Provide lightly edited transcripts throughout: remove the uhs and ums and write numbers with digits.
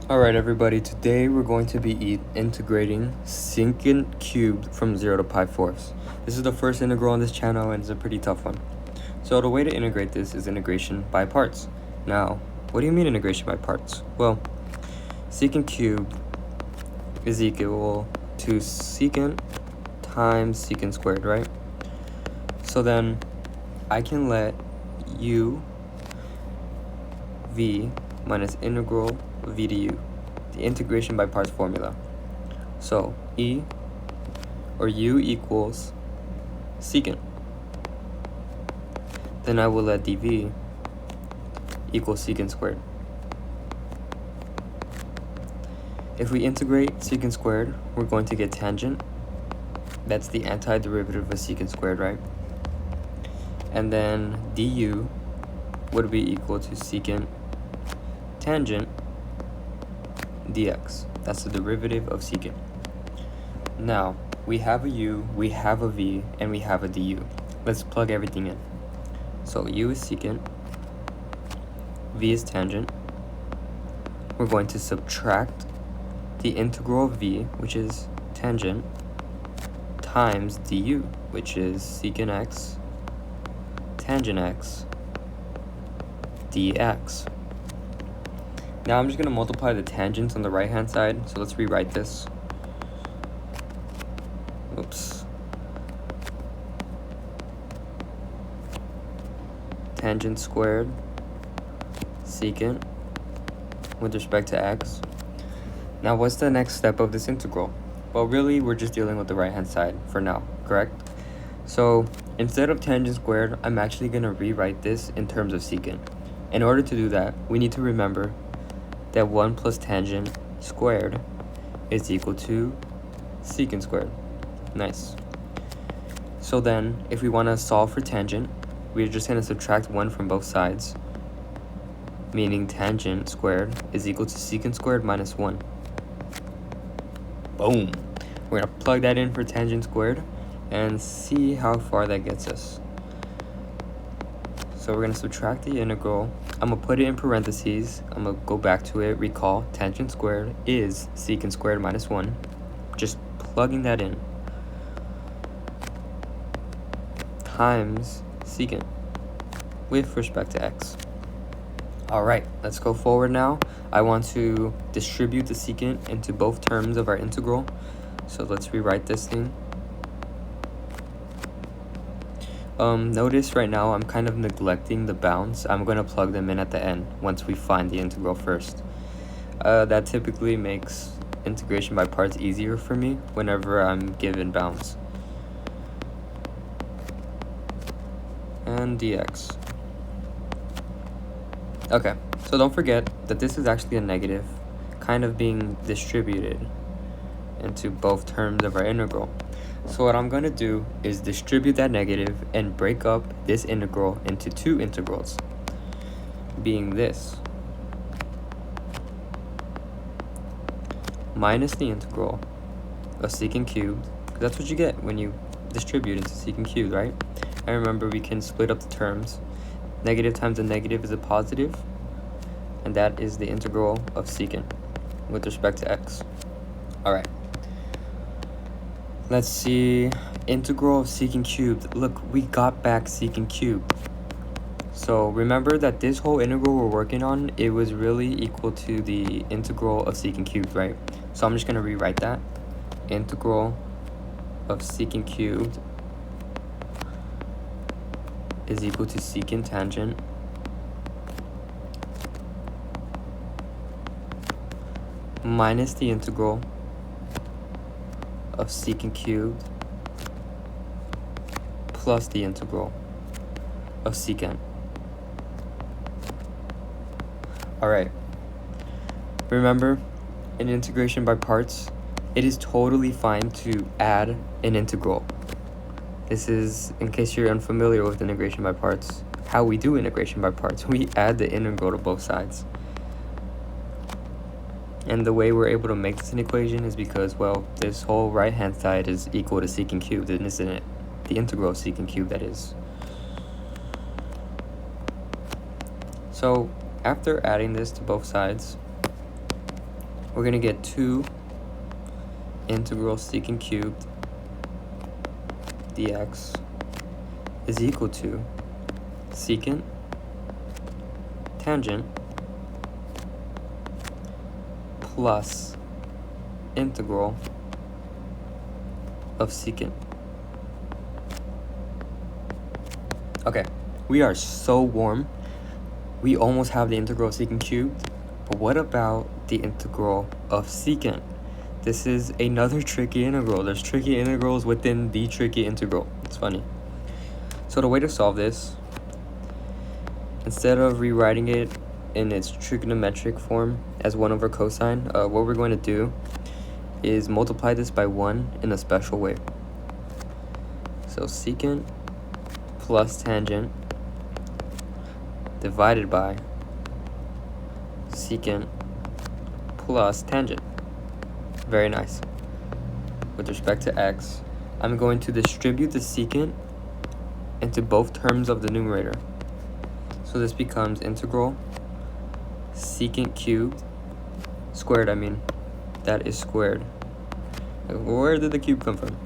Alright everybody, today we're going to be integrating secant cubed from 0 to pi fourths. This is the first integral on this channel and it's a pretty tough one. So the way to integrate this is integration by parts. Now, what do you mean integration by parts? Well, secant cubed is equal to secant times secant squared, right? So then I can let u v minus integral v to u, the integration by parts formula. So u equals secant. Then I will let dv equal secant squared. If we integrate secant squared, we're going to get tangent. That's the antiderivative of secant squared, right? And then du would be equal to secant tangent dx. That's the derivative of secant. Now, we have a u, we have a v, and we have a du. Let's plug everything in. So u is secant, v is tangent. We're going to subtract the integral of v, which is tangent, times du, which is secant x, tangent x, dx. Now I'm just going to multiply the tangents on the right hand side, so let's rewrite this. Oops. Tangent squared secant with respect to x. Now what's the next step of this integral? Well, really we're just dealing with the right hand side for now, correct? So instead of tangent squared, I'm actually going to rewrite this in terms of secant. In order to do that, we need to remember that 1 plus tangent squared is equal to secant squared. Nice. So then, if we want to solve for tangent, we're just going to subtract 1 from both sides, meaning tangent squared is equal to secant squared minus 1. Boom! We're going to plug that in for tangent squared and see how far that gets us. So we're going to subtract the integral. I'm going to put it in parentheses. I'm going to go back to it. Recall, tangent squared is secant squared minus 1. Just plugging that in. Times secant with respect to x. Alright, let's go forward now. I want to distribute the secant into both terms of our integral. So let's rewrite this thing. Notice right now I'm kind of neglecting the bounds. I'm going to plug them in at the end once we find the integral first. That typically makes integration by parts easier for me whenever I'm given bounds. And dx. Okay, so don't forget that this is actually a negative, kind of being distributed into both terms of our integral. So what I'm going to do is distribute that negative and break up this integral into two integrals, being this minus the integral of secant cubed, because that's what you get when you distribute into secant cubed, right? And remember, we can split up the terms. Negative times a negative is a positive, and that is the integral of secant with respect to x. Alright. Let's see, integral of secant cubed. Look, we got back secant cubed. So remember that this whole integral we're working on, it was really equal to the integral of secant cubed, right? So I'm just going to rewrite that. Integral of secant cubed is equal to secant tangent minus the integral of secant cubed plus the integral of secant. Alright, remember, in integration by parts, it is totally fine to add an integral. This is, in case you're unfamiliar with integration by parts, how we do integration by parts. We add the integral to both sides. And the way we're able to make this an equation is because, well, this whole right-hand side is equal to secant cubed, isn't it? The integral of secant cubed, that is. So after adding this to both sides, we're going to get 2 integral secant cubed dx is equal to secant tangent plus integral of secant. Okay, we are so warm. We almost have the integral of secant cubed, but what about the integral of secant? This is another tricky integral. There's tricky integrals within the tricky integral. It's funny. So the way to solve this, instead of rewriting it in its trigonometric form as 1 over cosine, what we're going to do is multiply this by 1 in a special way. So secant plus tangent divided by secant plus tangent. Very nice. With respect to x, I'm going to distribute the secant into both terms of the numerator. So this becomes integral secant cubed squared, that is squared. Where did the cube come from?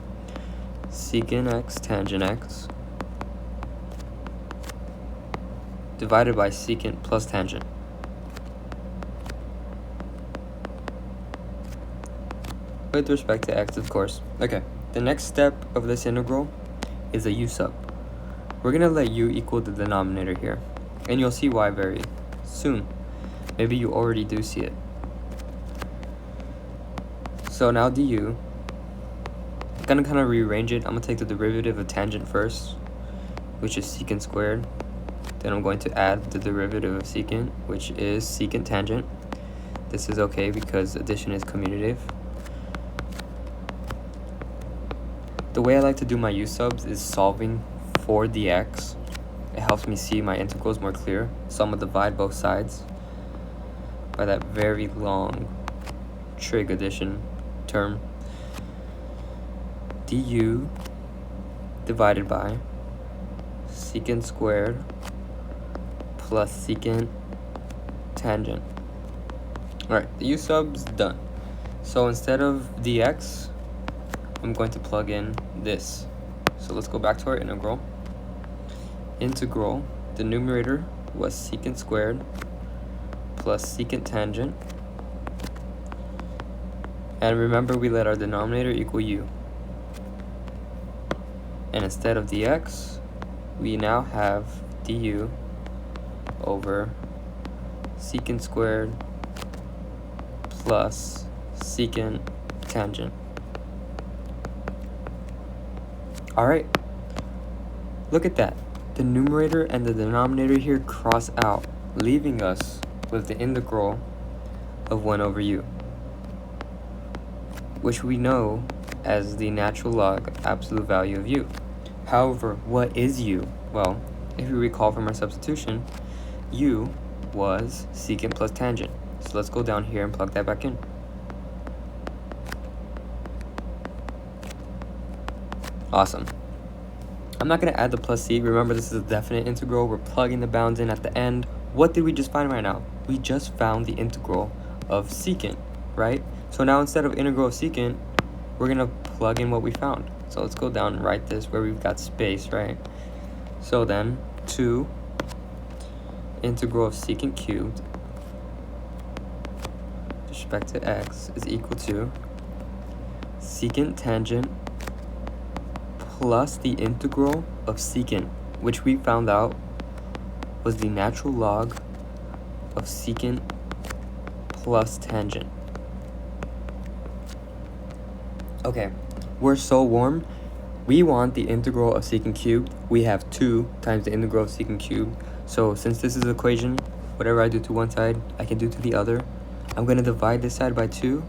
Secant x tangent x divided by secant plus tangent. With respect to x, of course. Okay, the next step of this integral is a u sub. We're going to let u equal the denominator here, and you'll see why very soon. Maybe you already do see it. So now du, I'm going to kind of rearrange it. I'm going to take the derivative of tangent first, which is secant squared. Then I'm going to add the derivative of secant, which is secant tangent. This is okay because addition is commutative. The way I like to do my u subs is solving for dx. It helps me see my integrals more clear. So I'm going to divide both sides by that very long trig addition term. Du divided by secant squared plus secant tangent. Alright, the u sub's done. So instead of dx, I'm going to plug in this. So let's go back to our integral. Integral, the numerator was secant squared plus secant tangent. And remember, we let our denominator equal u. And instead of dx, we now have du over secant squared plus secant tangent. Alright, look at that. The numerator and the denominator here cross out, leaving us with the integral of 1 over u, which we know as the natural log absolute value of u. However, what is u? Well, if you recall from our substitution, u was secant plus tangent. So let's go down here and plug that back in. Awesome. I'm not going to add the plus c. Remember, this is a definite integral. We're plugging the bounds in at the end. What did we just find right now? We just found the integral of secant, right? So now instead of integral of secant, we're going to plug in what we found. So let's go down and write this where we've got space, right? So then 2 integral of secant cubed with respect to x is equal to secant tangent plus the integral of secant, which we found out was the natural log of secant plus tangent. Okay, we're so warm. We want the integral of secant cubed. We have 2 times the integral of secant cubed. So since this is an equation, whatever I do to one side, I can do to the other. I'm going to divide this side by 2.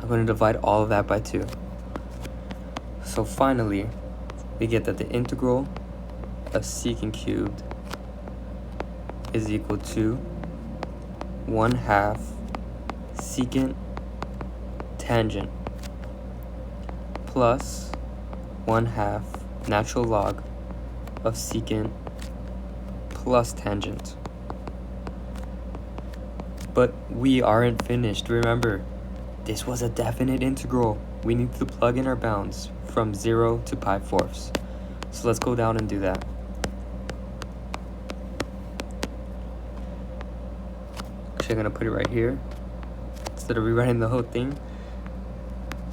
I'm going to divide all of that by 2. So finally, we get that the integral of secant cubed is equal to 1/2 secant tangent plus 1/2 natural log of secant plus tangent. But we aren't finished. Remember, this was a definite integral. We need to plug in our bounds from 0 to pi-4. So let's go down and do that. Actually, I'm gonna put it right here instead of rewriting the whole thing.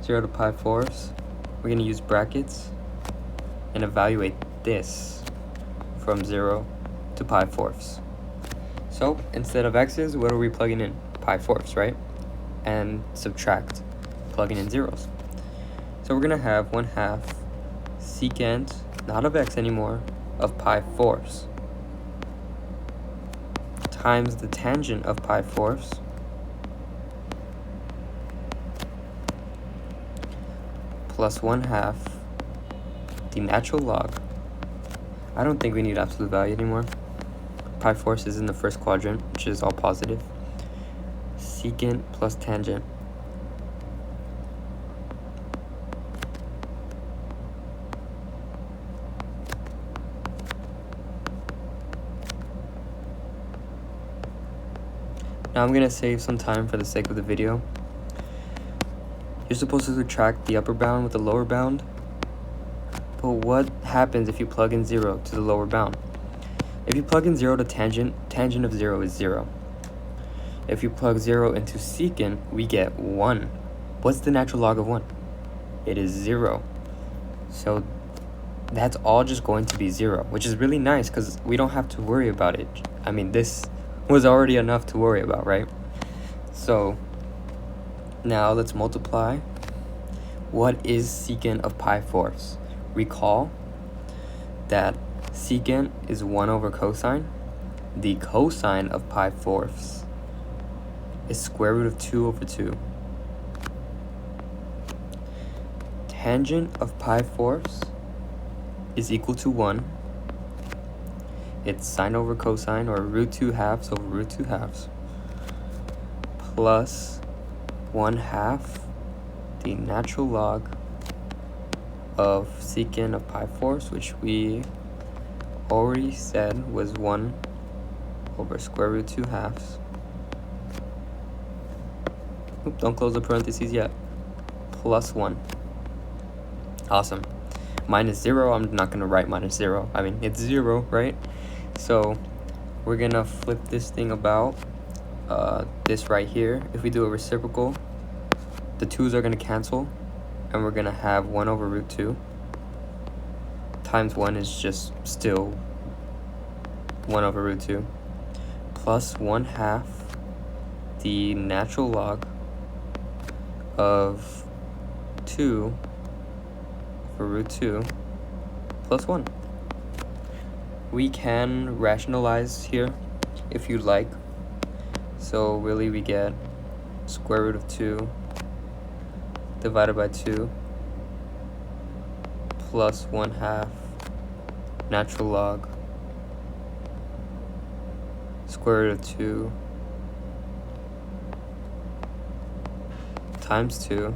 0 to pi-4. We're gonna use brackets and evaluate this from 0 to pi-4. So instead of x's, what are we plugging in? Pi-4, right? And subtract, plugging in zeros. So we're gonna have 1/2 secant, not of x anymore, of pi-4 times the tangent of pi-4 plus 1/2 the natural log. I don't think we need absolute value anymore. Pi-4 is in the first quadrant, which is all positive. Secant plus tangent. Now I'm gonna save some time for the sake of the video. You're supposed to subtract the upper bound with the lower bound. But what happens if you plug in 0 to the lower bound? If you plug in 0 to tangent, tangent of 0 is 0. If you plug 0 into secant, we get 1. What's the natural log of 1? It is 0. So that's all just going to be 0, which is really nice because we don't have to worry about it. I mean, this was already enough to worry about, right? So now let's multiply. What is secant of pi-4? Recall that secant is 1 over cosine. The cosine of pi-4 is square root of 2 over 2. Tangent of pi-4 is equal to 1. It's sine over cosine, or root 2/2 over root 2/2, plus 1/2 the natural log of secant of pi-4, which we already said was 1 over square root 2/2. Oop, don't close the parentheses yet. Plus 1. Awesome. Minus 0, I'm not going to write minus 0. I mean, it's 0, right? So we're going to flip this thing about. This right here, if we do a reciprocal, the 2's are going to cancel, and we're going to have 1 over root 2 times 1 is just still 1 over root 2, plus 1/2 the natural log of 2 over root 2 plus 1. We can rationalize here if you'd like. So really we get square root of 2 divided by 2 plus 1/2 natural log square root of 2 times 2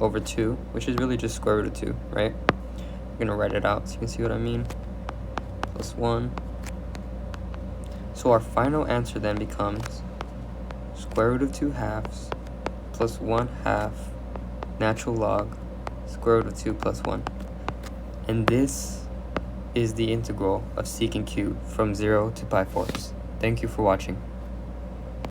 over 2, which is really just square root of 2, right? I'm gonna write it out so you can see what I mean. Plus 1. So our final answer then becomes square root of 2/2 plus 1/2 natural log square root of 2 plus 1. And this is the integral of secant cubed from 0 to pi-4. Thank you for watching.